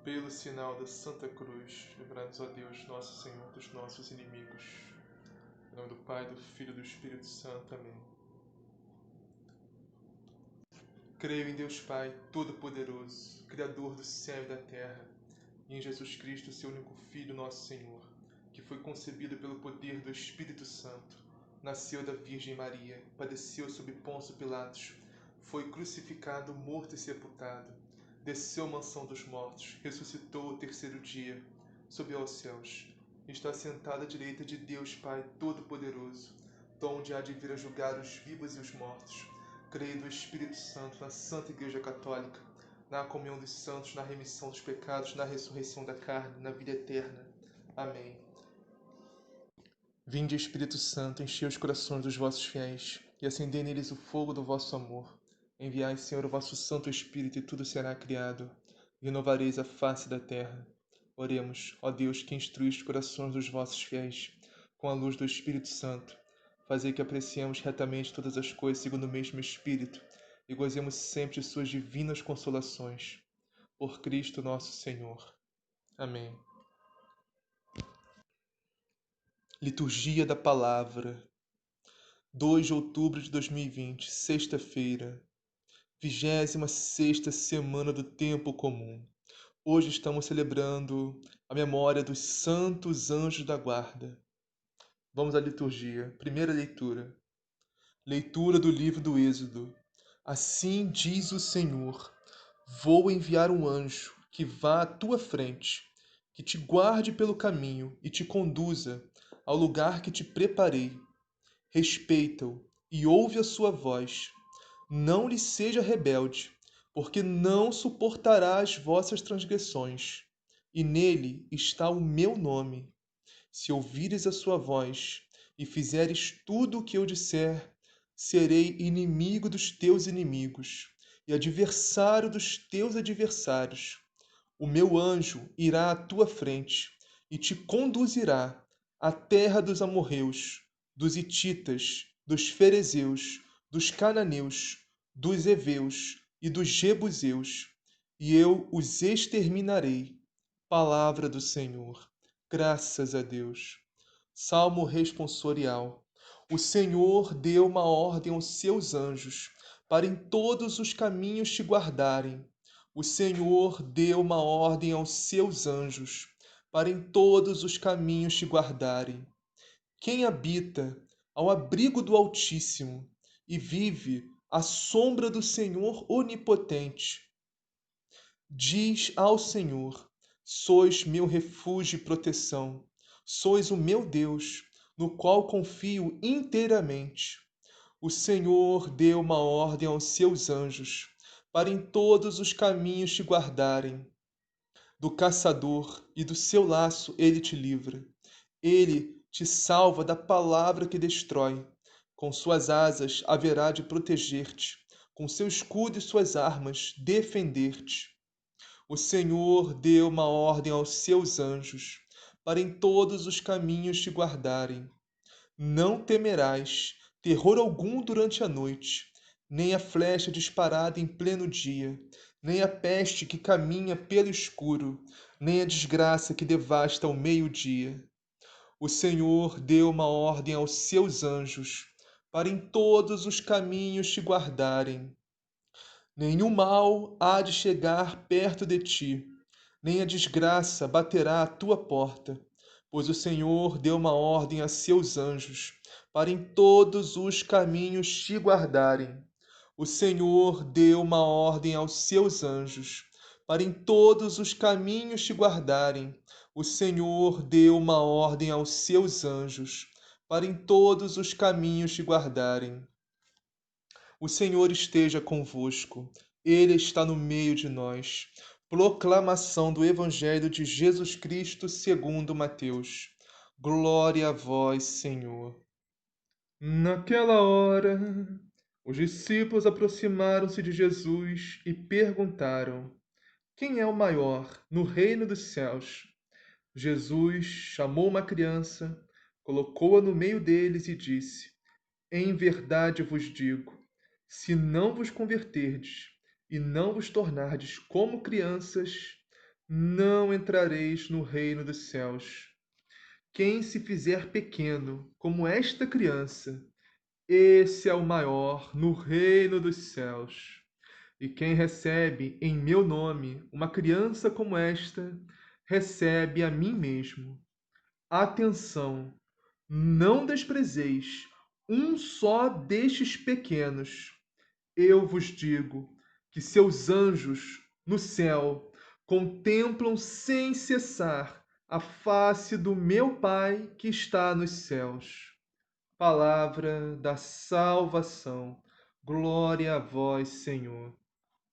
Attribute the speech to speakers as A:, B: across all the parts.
A: Pelo sinal da Santa Cruz, livrai-nos, ó Deus, nosso Senhor, dos nossos inimigos. Em nome do Pai, do Filho e do Espírito Santo. Amém. Creio em Deus Pai, Todo-Poderoso, Criador do céu e da terra, e em Jesus Cristo, seu único Filho, nosso Senhor, que foi concebido pelo poder do Espírito Santo, nasceu da Virgem Maria, padeceu sob Pôncio Pilatos, foi crucificado, morto e sepultado, desceu à mansão dos mortos, ressuscitou ao terceiro dia, subiu aos céus, está sentado à direita de Deus Pai Todo-Poderoso, donde há de vir a julgar os vivos e os mortos. Creio no Espírito Santo, na Santa Igreja Católica, na comunhão dos santos, na remissão dos pecados, na ressurreição da carne, na vida eterna. Amém. Vinde, Espírito Santo, enchei os corações dos vossos fiéis e acendei neles o fogo do vosso amor. Enviai, Senhor, o vosso Santo Espírito, e tudo será criado, e renovareis a face da terra. Oremos, ó Deus, que instruís os corações dos vossos fiéis com a luz do Espírito Santo. Fazei que apreciemos retamente todas as coisas segundo o mesmo Espírito e gozemos sempre de suas divinas consolações. Por Cristo nosso Senhor. Amém. Liturgia da Palavra. 2 de outubro de 2020, sexta-feira. 26ª semana do Tempo Comum. Hoje estamos celebrando a memória dos santos anjos da guarda. Vamos à liturgia. Primeira leitura. Leitura do livro do Êxodo. Assim diz o Senhor: vou enviar um anjo que vá à tua frente, que te guarde pelo caminho e te conduza ao lugar que te preparei. Respeita-o e ouve a sua voz. Não lhe seja rebelde, porque não suportará as vossas transgressões, e nele está o meu nome. Se ouvires a sua voz e fizeres tudo o que eu disser, serei inimigo dos teus inimigos e adversário dos teus adversários. O meu anjo irá à tua frente e te conduzirá à terra dos amorreus, dos hititas, dos ferezeus, dos cananeus, dos heveus e dos jebuseus, e eu os exterminarei. Palavra do Senhor. Graças a Deus. Salmo responsorial. O Senhor deu uma ordem aos seus anjos para em todos os caminhos te guardarem. O Senhor deu uma ordem aos seus anjos para em todos os caminhos te guardarem. Quem habita ao abrigo do Altíssimo e vive à sombra do Senhor Onipotente, diz ao Senhor: sois meu refúgio e proteção, sois o meu Deus, no qual confio inteiramente. O Senhor deu uma ordem aos seus anjos para em todos os caminhos te guardarem. Do caçador e do seu laço ele te livra. Ele te salva da palavra que destrói. Com suas asas haverá de proteger-te, com seu escudo e suas armas defender-te. O Senhor deu uma ordem aos seus anjos para em todos os caminhos te guardarem. Não temerás terror algum durante a noite, nem a flecha disparada em pleno dia, nem a peste que caminha pelo escuro, nem a desgraça que devasta ao meio-dia. O Senhor deu uma ordem aos seus anjos para em todos os caminhos te guardarem. Nenhum mal há de chegar perto de ti, nem a desgraça baterá à tua porta, pois o Senhor deu uma ordem a seus anjos para em todos os caminhos te guardarem. O Senhor deu uma ordem aos seus anjos para em todos os caminhos te guardarem. O Senhor deu uma ordem aos seus anjos para em todos os caminhos te guardarem. O Senhor esteja convosco, Ele está no meio de nós. Proclamação do Evangelho de Jesus Cristo segundo Mateus. Glória a vós, Senhor. Naquela hora, os discípulos aproximaram-se de Jesus e perguntaram: quem é o maior no reino dos céus? Jesus chamou uma criança, colocou-a no meio deles e disse: em verdade vos digo, se não vos converterdes e não vos tornardes como crianças, não entrareis no reino dos céus. Quem se fizer pequeno, como esta criança, esse é o maior no reino dos céus. E quem recebe em meu nome uma criança como esta, recebe a mim mesmo. Atenção, não desprezeis um só destes pequenos. Eu vos digo que seus anjos no céu contemplam sem cessar a face do meu Pai que está nos céus. Palavra da salvação. Glória a vós, Senhor.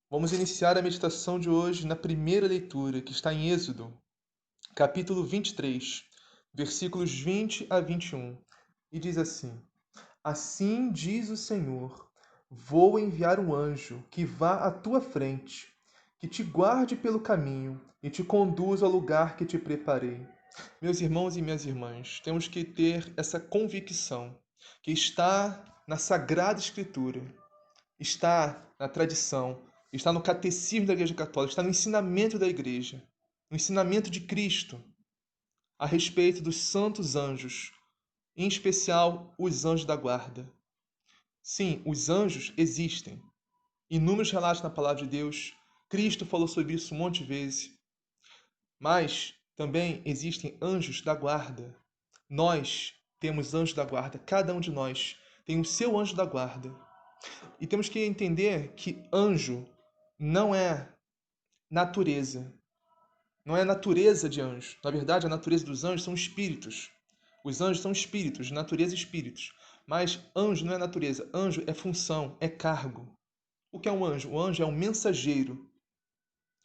A: Vamos iniciar a meditação de hoje na primeira leitura, que está em Êxodo, capítulo 23, versículos 20 a 21. E diz assim: Assim diz o Senhor: Vou enviar um anjo que vá à tua frente, que te guarde pelo caminho e te conduza ao lugar que te preparei. Meus irmãos e minhas irmãs, temos que ter essa convicção que está na Sagrada Escritura, está na tradição, está no catecismo da Igreja Católica, está no ensinamento da Igreja, no ensinamento de Cristo a respeito dos santos anjos, em especial os anjos da guarda. Sim, os anjos existem. Inúmeros relatos na palavra de Deus. Cristo falou sobre isso um monte de vezes. Mas também existem anjos da guarda. Nós temos anjos da guarda. Cada um de nós tem o seu anjo da guarda. E temos que entender que anjo não é natureza. Não é a natureza de anjo. Na verdade, a natureza dos anjos são espíritos. Os anjos são espíritos, de natureza espíritos. Mas anjo não é natureza. Anjo é função, é cargo. O que é um anjo? O anjo é um mensageiro.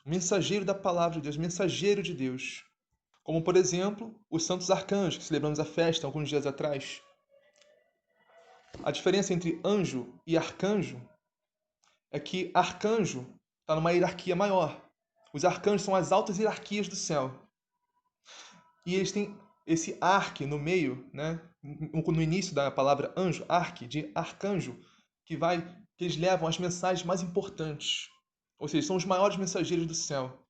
A: Mensageiro da palavra de Deus, mensageiro de Deus. Como, por exemplo, os santos arcanjos, que celebramos a festa alguns dias atrás. A diferença entre anjo e arcanjo é que arcanjo está numa hierarquia maior. Os arcanjos são as altas hierarquias do céu. E eles têm esse arque no meio, né? No início da palavra anjo, arque, de arcanjo, que eles levam as mensagens mais importantes. Ou seja, são os maiores mensageiros do céu.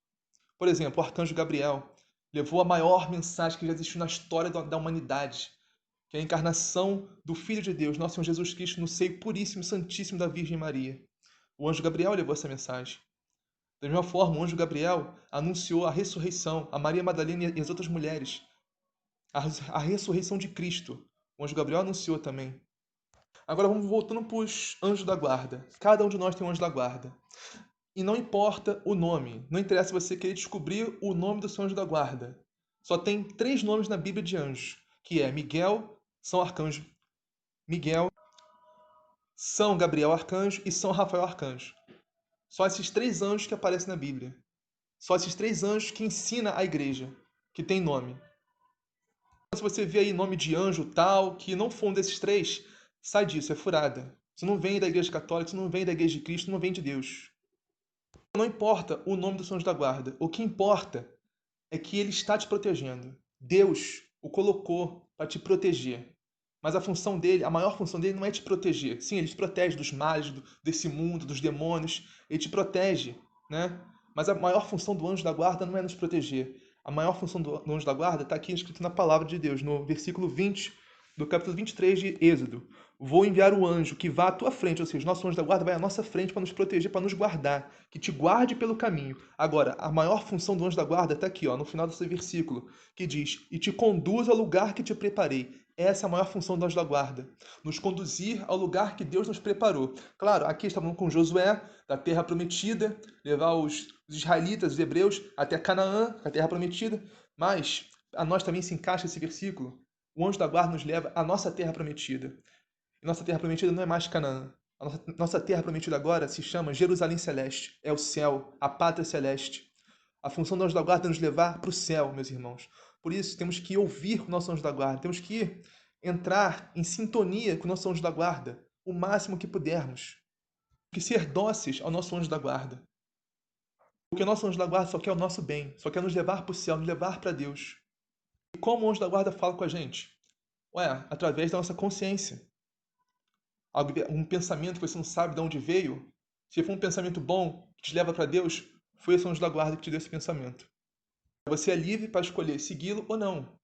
A: Por exemplo, o arcanjo Gabriel levou a maior mensagem que já existiu na história da humanidade, que é a encarnação do Filho de Deus, nosso Senhor Jesus Cristo, no seio puríssimo e santíssimo da Virgem Maria. O anjo Gabriel levou essa mensagem. Da mesma forma, o anjo Gabriel anunciou a ressurreição a Maria Madalena e as outras mulheres. A ressurreição de Cristo. O anjo Gabriel anunciou também. Agora vamos voltando para os anjos da guarda. Cada um de nós tem um anjo da guarda. E não importa o nome. Não interessa você querer descobrir o nome do seu anjo da guarda. Só tem 3 nomes na Bíblia de anjos, que é Miguel, São Arcanjo, Miguel, São Gabriel Arcanjo e São Rafael Arcanjo. Só esses 3 anjos que aparecem na Bíblia. Só esses 3 anjos que ensina a igreja, que tem nome. Se você vê aí nome de anjo tal, que não for um desses 3, sai disso, é furada. Isso não vem da Igreja Católica, isso não vem da Igreja de Cristo, não vem de Deus. Não importa o nome dos anjos da guarda. O que importa é que ele está te protegendo. Deus o colocou para te proteger. Mas a função dele, a maior função dele não é te proteger. Sim, ele te protege dos males, desse mundo, dos demônios. Ele te protege, né? Mas a maior função do anjo da guarda não é nos proteger. A maior função do anjo da guarda está aqui escrito na palavra de Deus, no versículo 20 do capítulo 23 de Êxodo. Vou enviar o anjo que vá à tua frente, ou seja, nosso anjo da guarda vai à nossa frente para nos proteger, para nos guardar, que te guarde pelo caminho. Agora, a maior função do anjo da guarda está aqui, ó, no final desse versículo, que diz: e te conduz ao lugar que te preparei. Essa é a maior função do anjo da guarda, nos conduzir ao lugar que Deus nos preparou. Claro, aqui estamos com Josué, da terra prometida, levar os israelitas, os hebreus, até Canaã, a terra prometida, mas a nós também se encaixa esse versículo. O anjo da guarda nos leva à nossa terra prometida. E nossa terra prometida não é mais Canaã. A nossa terra prometida agora se chama Jerusalém Celeste. É o céu, a pátria celeste. A função do anjo da guarda é nos levar para o céu, meus irmãos. Por isso, temos que ouvir o nosso anjo da guarda. Temos que entrar em sintonia com o nosso anjo da guarda, o máximo que pudermos. Que ser dóceis ao nosso anjo da guarda. Porque o nosso anjo da guarda só quer o nosso bem, só quer nos levar para o céu, nos levar para Deus. E como o anjo da guarda fala com a gente? Ué, através da nossa consciência. Um pensamento que você não sabe de onde veio, se for um pensamento bom, que te leva para Deus, foi esse anjo da guarda que te deu esse pensamento. Você é livre para escolher segui-lo ou não.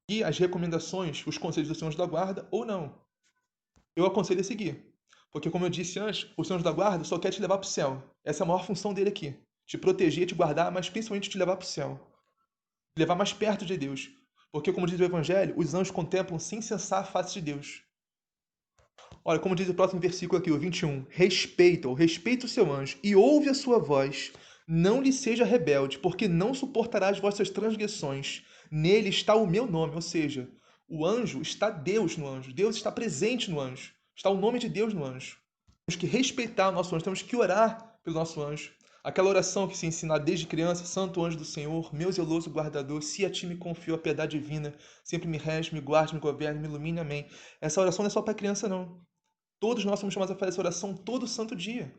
A: E as recomendações, os conselhos do Senhor Anjo da Guarda ou não. Eu aconselho a seguir. Porque, como eu disse antes, o Senhor Anjo da Guarda só quer te levar para o céu. Essa é a maior função dele aqui. Te proteger, te guardar, mas principalmente te levar para o céu. Te levar mais perto de Deus. Porque, como diz o Evangelho, os anjos contemplam sem cessar a face de Deus. Olha, como diz o próximo versículo aqui, o 21. Respeita o seu anjo e ouve a sua voz. Não lhe seja rebelde, porque não suportará as vossas transgressões. Nele está o meu nome, ou seja, o anjo está Deus no anjo. Deus está presente no anjo. Está o nome de Deus no anjo. Temos que respeitar o nosso anjo, temos que orar pelo nosso anjo. Aquela oração que se ensina desde criança, Santo anjo do Senhor, meu zeloso guardador, se a ti me confio a piedade divina, sempre me rege, me guarde, me governe, me ilumine, amém. Essa oração não é só para criança, não. Todos nós somos chamados a fazer essa oração todo santo dia.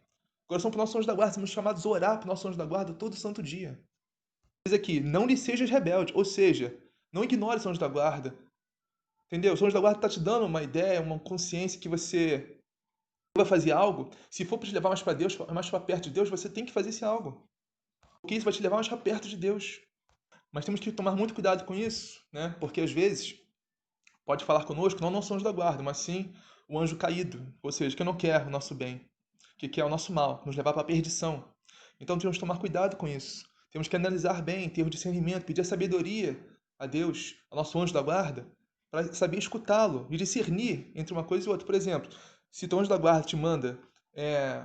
A: Oração para o nosso anjo da guarda, somos chamados a orar para o nosso anjo da guarda todo santo dia. Diz aqui, não lhe sejas rebelde, ou seja, não ignore o seu anjo da guarda. Entendeu? O seu anjo da guarda está te dando uma ideia, uma consciência que você vai fazer algo. Se for para te levar mais para Deus, mais para perto de Deus, você tem que fazer esse algo. Porque isso vai te levar mais para perto de Deus. Mas temos que tomar muito cuidado com isso, né? Porque às vezes pode falar conosco, não o nosso anjo da guarda, mas sim o anjo caído, ou seja, que não quer o nosso bem, que quer o nosso mal, nos levar para a perdição. Então temos que tomar cuidado com isso. Temos que analisar bem, ter o discernimento, pedir a sabedoria a Deus, ao nosso anjo da guarda, para saber escutá-lo e discernir entre uma coisa e outra. Por exemplo, se o anjo da guarda te manda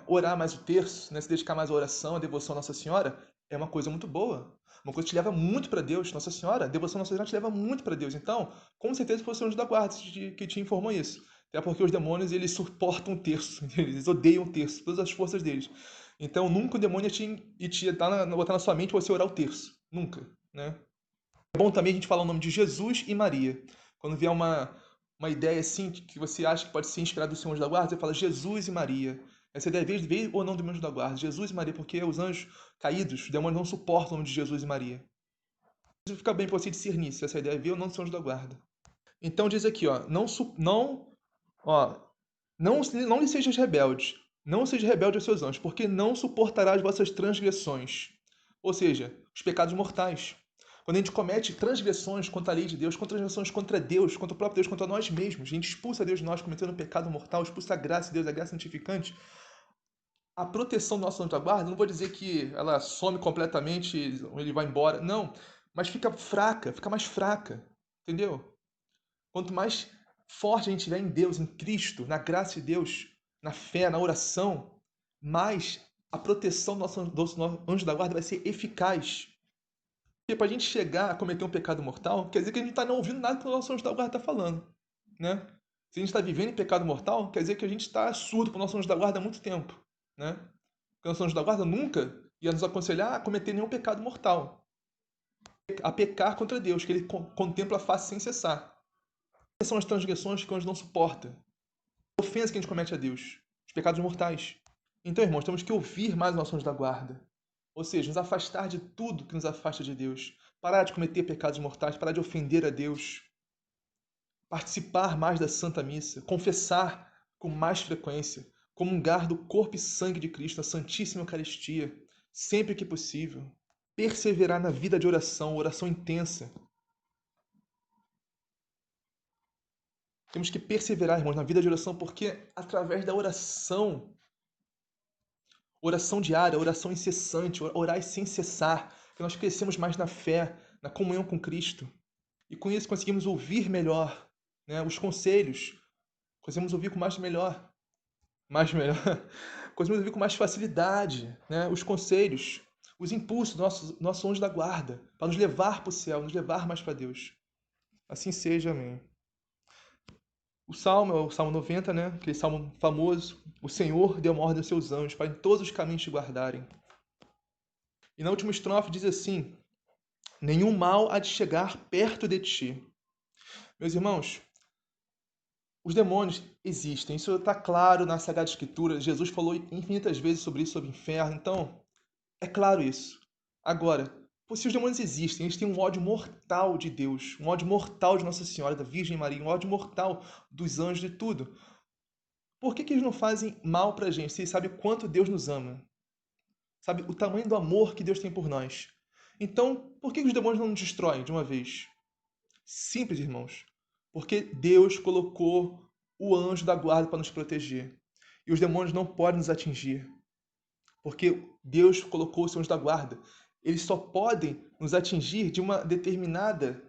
A: orar mais o terço, né, se dedicar mais à oração, à devoção à Nossa Senhora, é uma coisa muito boa. Uma coisa que te leva muito para Deus, Nossa Senhora. A devoção à Nossa Senhora te leva muito para Deus. Então, com certeza foi o seu anjo da guarda que te informou isso. Até porque os demônios, eles suportam o terço. Eles odeiam o terço, todas as forças deles. Então, nunca o demônio ia te botar na sua mente você orar o terço. Nunca, né? É bom também a gente falar o nome de Jesus e Maria. Quando vier uma ideia assim, que você acha que pode ser inspirada do seu anjo da guarda, você fala Jesus e Maria. Essa ideia veio ou não do meu anjo da guarda. Jesus e Maria, porque os anjos caídos, os demônios não suportam o nome de Jesus e Maria. Isso fica bem para você discernir se essa ideia veio ou não do seu anjo da guarda. Então diz aqui, ó, ó, não lhe sejas rebelde, não seja rebelde aos seus anjos, porque não suportará as vossas transgressões. Ou seja, os pecados mortais. Quando a gente comete transgressões contra a lei de Deus, transgressões contra Deus, contra o próprio Deus, contra nós mesmos, a gente expulsa Deus de nós cometendo um pecado mortal, expulsa a graça de Deus, a graça santificante, a proteção do nosso anjo da guarda, não vou dizer que ela some completamente, ele vai embora, não, mas fica fraca, fica mais fraca, entendeu? Quanto mais forte a gente estiver em Deus, em Cristo, na graça de Deus, na fé, na oração, mais a proteção do nosso anjo da guarda vai ser eficaz. Porque para a gente chegar a cometer um pecado mortal, quer dizer que a gente não está ouvindo nada que o nosso anjo da guarda está falando, né? Se a gente está vivendo em pecado mortal, quer dizer que a gente está surdo para o nosso anjo da guarda há muito tempo, né? Porque o nosso anjo da guarda nunca ia nos aconselhar a cometer nenhum pecado mortal, a pecar contra Deus, que ele contempla a face sem cessar. Quais são as transgressões que o anjo não suporta? A ofensa que a gente comete a Deus, os pecados mortais. Então, irmãos, temos que ouvir mais os nossos anjos da guarda. Ou seja, nos afastar de tudo que nos afasta de Deus. Parar de cometer pecados mortais, parar de ofender a Deus. Participar mais da Santa Missa, confessar com mais frequência, comungar do corpo e sangue de Cristo, a Santíssima Eucaristia, sempre que possível. Perseverar na vida de oração, oração intensa. Temos que perseverar, irmãos, na vida de oração, porque através da oração diária, oração incessante, orar sem cessar, que nós crescemos mais na fé, na comunhão com Cristo. E com isso conseguimos ouvir melhor, né, os conselhos. Conseguimos ouvir com mais melhor. Conseguimos ouvir com mais facilidade, né, os conselhos, os impulsos do nosso anjo da guarda, para nos levar para o céu, nos levar mais para Deus. Assim seja, amém. O salmo é o Salmo 90, né? Aquele salmo famoso. O Senhor deu uma ordem aos seus anjos para em todos os caminhos te guardarem. E na última estrofe diz assim: nenhum mal há de chegar perto de ti. Meus irmãos, os demônios existem. Isso está claro na Sagrada Escritura. Jesus falou infinitas vezes sobre isso, sobre o inferno. Então, é claro isso. Agora, se os demônios existem, eles têm um ódio mortal de Deus, um ódio mortal de Nossa Senhora, da Virgem Maria, um ódio mortal dos anjos, de tudo. Por que eles não fazem mal pra gente, se eles sabem o quanto Deus nos ama? Sabe o tamanho do amor que Deus tem por nós? Então, por que os demônios não nos destroem de uma vez? Simples, irmãos. Porque Deus colocou o anjo da guarda para nos proteger. E os demônios não podem nos atingir. Porque Deus colocou os anjos da guarda. Eles só podem nos atingir de uma determinada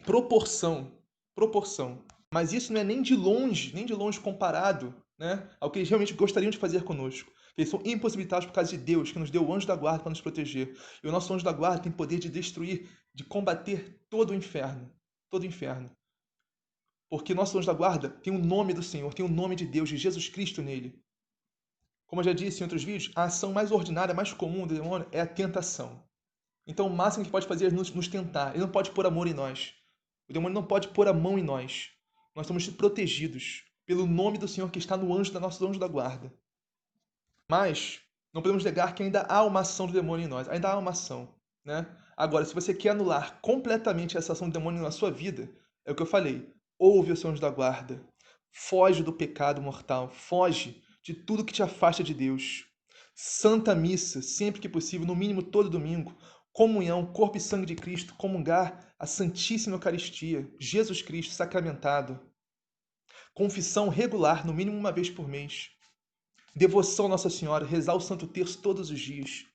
A: proporção. Proporção. Mas isso não é nem de longe comparado, né, ao que eles realmente gostariam de fazer conosco. Eles são impossibilitados por causa de Deus, que nos deu o anjo da guarda para nos proteger. E o nosso anjo da guarda tem poder de destruir, de combater todo o inferno. Todo o inferno. Porque nosso anjo da guarda tem o nome do Senhor, tem o nome de Deus, de Jesus Cristo nele. Como eu já disse em outros vídeos, a ação mais ordinária, mais comum do demônio é a tentação. Então o máximo que pode fazer é nos tentar. Ele não pode pôr amor em nós. O demônio não pode pôr a mão em nós. Nós somos protegidos pelo nome do Senhor que está no anjo da nosso anjo da guarda. Mas não podemos negar que ainda há uma ação do demônio em nós. Ainda há uma ação, né? Agora, se você quer anular completamente essa ação do demônio na sua vida, é o que eu falei. Ouve o seu anjo da guarda. Foge do pecado mortal. Foge de tudo que te afasta de Deus. Santa missa, sempre que possível, no mínimo todo domingo. Comunhão, corpo e sangue de Cristo, comungar a Santíssima Eucaristia, Jesus Cristo sacramentado. Confissão regular, no mínimo uma vez por mês. Devoção a Nossa Senhora, rezar o Santo Terço todos os dias.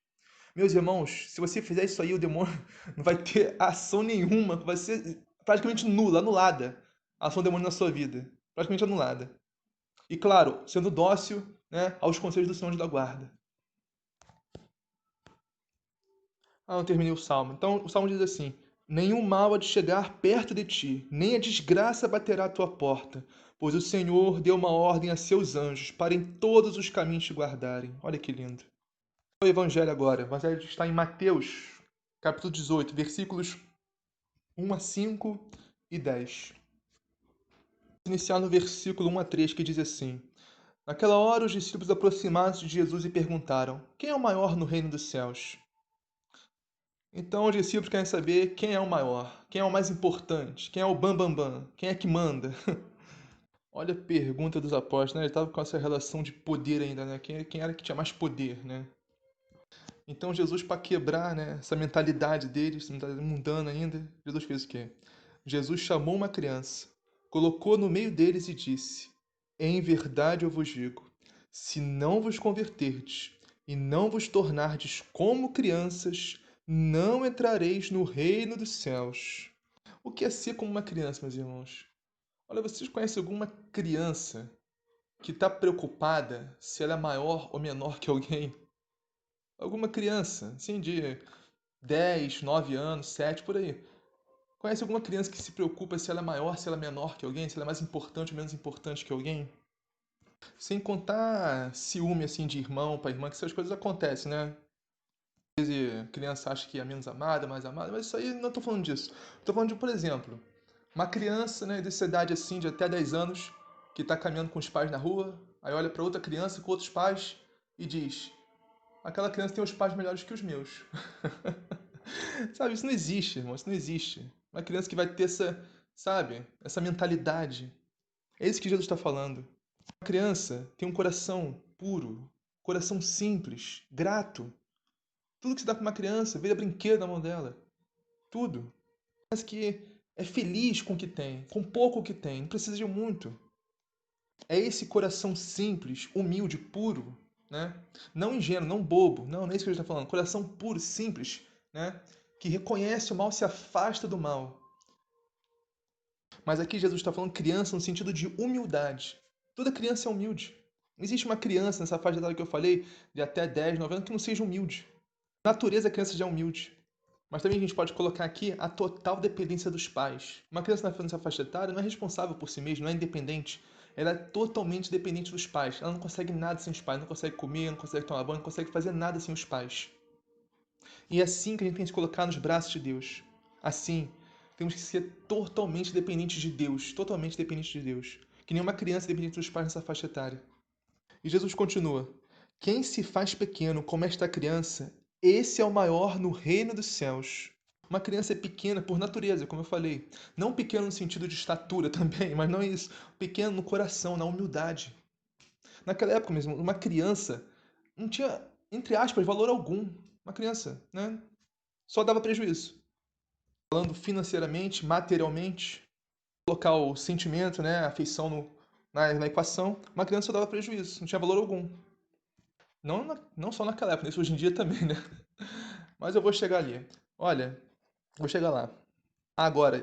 A: Meus irmãos, se você fizer isso aí, o demônio não vai ter ação nenhuma, vai ser praticamente nula, anulada a ação do demônio na sua vida. Praticamente anulada. E claro, sendo dócil, né, aos conselhos do Senhor da Guarda. Não terminei o Salmo. Então, o Salmo diz assim: nenhum mal há de chegar perto de ti, nem a desgraça baterá à tua porta, pois o Senhor deu uma ordem a seus anjos para em todos os caminhos te guardarem. Olha que lindo. O Evangelho agora. O Evangelho está em Mateus, capítulo 18, versículos 1 a 5 e 10. Iniciar no versículo 1 a 3, que diz assim: naquela hora os discípulos aproximaram-se de Jesus e perguntaram: quem é o maior no reino dos céus? Então os discípulos querem saber quem é o maior, quem é o mais importante, quem é o bambambam, bam, bam, quem é que manda. Olha a pergunta dos apóstolos, né? Ele estava com essa relação de poder ainda, né? Quem era que tinha mais poder, né? Então Jesus, para quebrar, né, essa mentalidade deles, essa mentalidade mundana ainda, Jesus fez o quê? Jesus chamou uma criança, colocou no meio deles e disse: em verdade eu vos digo, se não vos converterdes e não vos tornardes como crianças, não entrareis no reino dos céus. O que é ser como uma criança, meus irmãos? Olha, vocês conhecem alguma criança que está preocupada se ela é maior ou menor que alguém? Alguma criança, assim, de 10, 9 anos, 7, por aí. Conhece alguma criança que se preocupa se ela é maior, se ela é menor que alguém, se ela é mais importante ou menos importante que alguém? Sem contar ciúme, assim, de irmão para irmã, que essas coisas acontecem, né? Às vezes a criança acha que é menos amada, mais amada, mas isso aí não tô falando disso. Tô falando de, por exemplo, uma criança, né, dessa idade assim, de até 10 anos, que tá caminhando com os pais na rua, aí olha para outra criança com outros pais e diz: aquela criança tem os pais melhores que os meus. Sabe, isso não existe, irmão, isso não existe. Uma criança que vai ter essa, sabe, essa mentalidade. É isso que Jesus está falando. Uma criança tem um coração puro, coração simples, grato. Tudo que se dá para uma criança, vira brinquedo na mão dela. Tudo. Mas que é feliz com o que tem, com pouco que tem, não precisa de muito. É esse coração simples, humilde, puro, né? Não ingênuo, não bobo. Não é isso que ele está falando. Coração puro, simples, né? Que reconhece o mal, se afasta do mal. Mas aqui Jesus está falando criança no sentido de humildade. Toda criança é humilde. Não existe uma criança nessa faixa etária que eu falei, de até 10, 9 anos, que não seja humilde. A natureza, a criança já é humilde. Mas também a gente pode colocar aqui a total dependência dos pais. Uma criança nessa faixa etária não é responsável por si mesma, não é independente. Ela é totalmente dependente dos pais. Ela não consegue nada sem os pais, não consegue comer, não consegue tomar banho, não consegue fazer nada sem os pais. E é assim que a gente tem que se colocar nos braços de Deus. Assim, temos que ser totalmente dependentes de Deus. Totalmente dependentes de Deus. Que nem uma criança dependente dos pais nessa faixa etária. E Jesus continua: quem se faz pequeno como esta criança, esse é o maior no reino dos céus. Uma criança é pequena por natureza, como eu falei. Não pequeno no sentido de estatura também, mas não é isso. Pequeno no coração, na humildade. Naquela época mesmo, uma criança não tinha, entre aspas, valor algum. Uma criança, né? só dava prejuízo. Falando financeiramente, materialmente, colocar o sentimento, né, a afeição na equação, uma criança só dava prejuízo, não tinha valor algum. Não só naquela época, isso hoje em dia também, né? Mas eu vou chegar ali. Olha, vou chegar lá. Agora,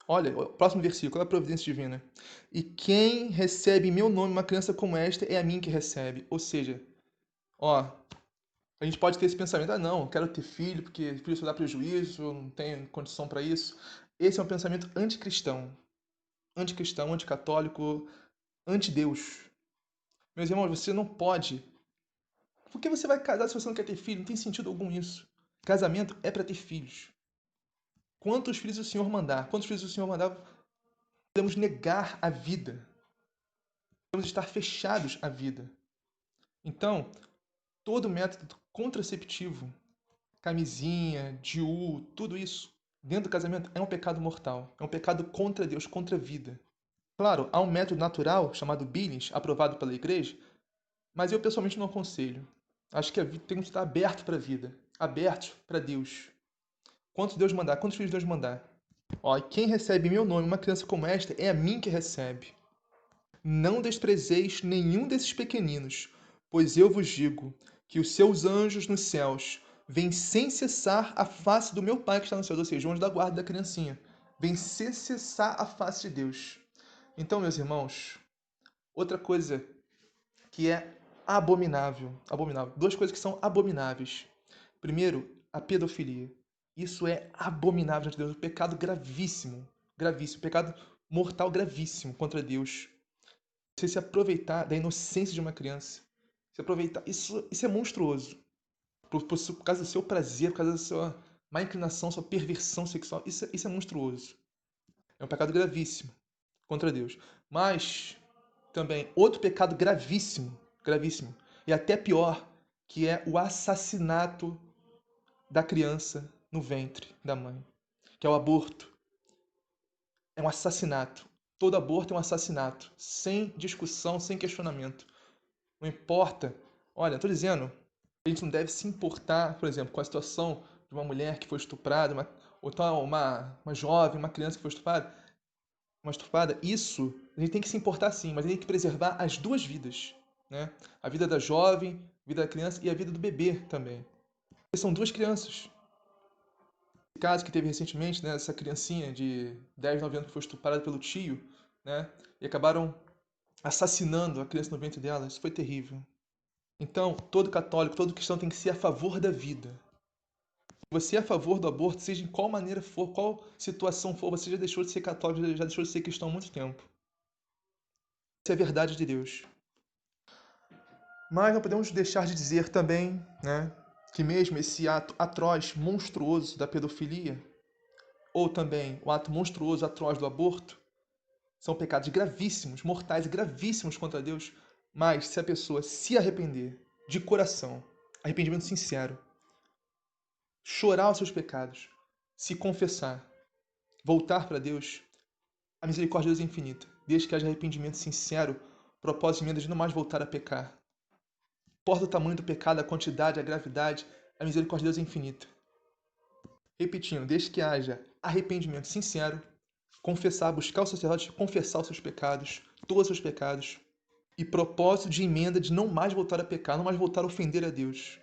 A: olha, o próximo versículo, olha a providência divina. E quem recebe em meu nome uma criança como esta é a mim que recebe. Ou seja, ó, a gente pode ter esse pensamento, ah não, eu quero ter filho porque filho só dá prejuízo, eu não tenho condição para isso. Esse é um pensamento anticristão. Anticristão, anticatólico, anti-Deus. Meus irmãos, você não pode. Por que você vai casar se você não quer ter filho? Não tem sentido algum isso. Casamento é para ter filhos. Quantos filhos o Senhor mandar? Quantos filhos o Senhor mandar? Podemos negar a vida. Podemos estar fechados à vida. Então, todo método contraceptivo, camisinha, DIU, tudo isso, dentro do casamento, é um pecado mortal. É um pecado contra Deus, contra a vida. Claro, há um método natural, chamado Billings, aprovado pela igreja, mas eu pessoalmente não aconselho. Acho que a vida tem que estar aberto para a vida, aberto para Deus. Quantos Deus mandar, quantos filhos Deus mandar. Ó, e quem recebe em meu nome uma criança como esta é a mim que recebe. Não desprezeis nenhum desses pequeninos, pois eu vos digo que os seus anjos nos céus vêm sem cessar a face do meu Pai que está no céu, ou seja, o anjo da guarda da criancinha. Vêm sem cessar a face de Deus. Então, meus irmãos, outra coisa que é abominável, abominável. Duas coisas que são abomináveis. Primeiro, a pedofilia. Isso é abominável diante de Deus, um pecado gravíssimo, gravíssimo, pecado mortal gravíssimo contra Deus. Você se aproveitar da inocência de uma criança, se aproveitar, isso é monstruoso. Por causa do seu prazer, por causa da sua má inclinação, sua perversão sexual, isso é monstruoso. É um pecado gravíssimo contra Deus. Mas também outro pecado gravíssimo, gravíssimo, e até pior, que é o assassinato da criança no ventre da mãe, que é o aborto. É um assassinato. Todo aborto é um assassinato, sem discussão, sem questionamento. Não importa. Olha, estou dizendo, a gente não deve se importar, por exemplo, com a situação de uma mulher que foi estuprada, ou então uma jovem, uma criança que foi estuprada. Isso, a gente tem que se importar sim, mas a gente tem que preservar as duas vidas, né? A vida da jovem, a vida da criança e a vida do bebê também. Porque são duas crianças. O caso que teve recentemente, né, essa criancinha de 10, 9 anos que foi estuprada pelo tio, né, e acabaram assassinando a criança no ventre dela. Isso foi terrível. Então, todo católico, todo cristão tem que ser a favor da vida. Se você é a favor do aborto, seja em qual maneira for, qual situação for, você já deixou de ser católico, já deixou de ser cristão há muito tempo. Isso é a verdade de Deus. Mas não podemos deixar de dizer também, né, que mesmo esse ato atroz, monstruoso da pedofilia, ou também o ato monstruoso, atroz do aborto, são pecados gravíssimos, mortais, gravíssimos contra Deus. Mas se a pessoa se arrepender de coração, arrependimento sincero, chorar os seus pecados, se confessar, voltar para Deus, a misericórdia de Deus é infinita. Desde que haja arrependimento sincero, propósito de emenda de não mais voltar a pecar. Não importa o tamanho do pecado, a quantidade, a gravidade, a misericórdia de Deus é infinita. Repetindo, desde que haja arrependimento sincero, confessar, buscar o sacerdote, confessar os seus pecados, todos os seus pecados, e propósito de emenda de não mais voltar a pecar, não mais voltar a ofender a Deus.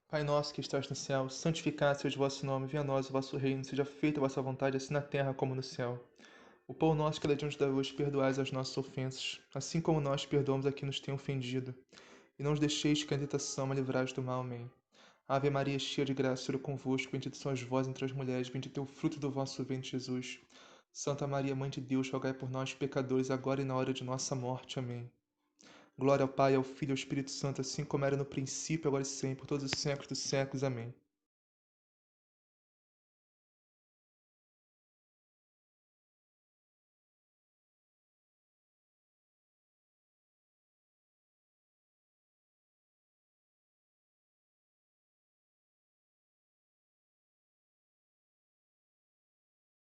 A: Pai nosso que estás no céu, santificado seja o vosso nome, venha a nós o vosso reino, seja feita a vossa vontade, assim na terra como no céu. O pão nosso que nos dá hoje, perdoai as nossas ofensas, assim como nós perdoamos a quem nos tem ofendido. E não os deixeis cair em tentação, mas livrai-nos do mal. Amém. Ave Maria, cheia de graça, o Senhor é convosco, bendita sois vós entre as mulheres, bendito é o fruto do vosso ventre, Jesus. Santa Maria, Mãe de Deus, rogai por nós, pecadores, agora e na hora de nossa morte. Amém. Glória ao Pai, ao Filho e ao Espírito Santo, assim como era no princípio, agora e sempre, por todos os séculos dos séculos. Amém.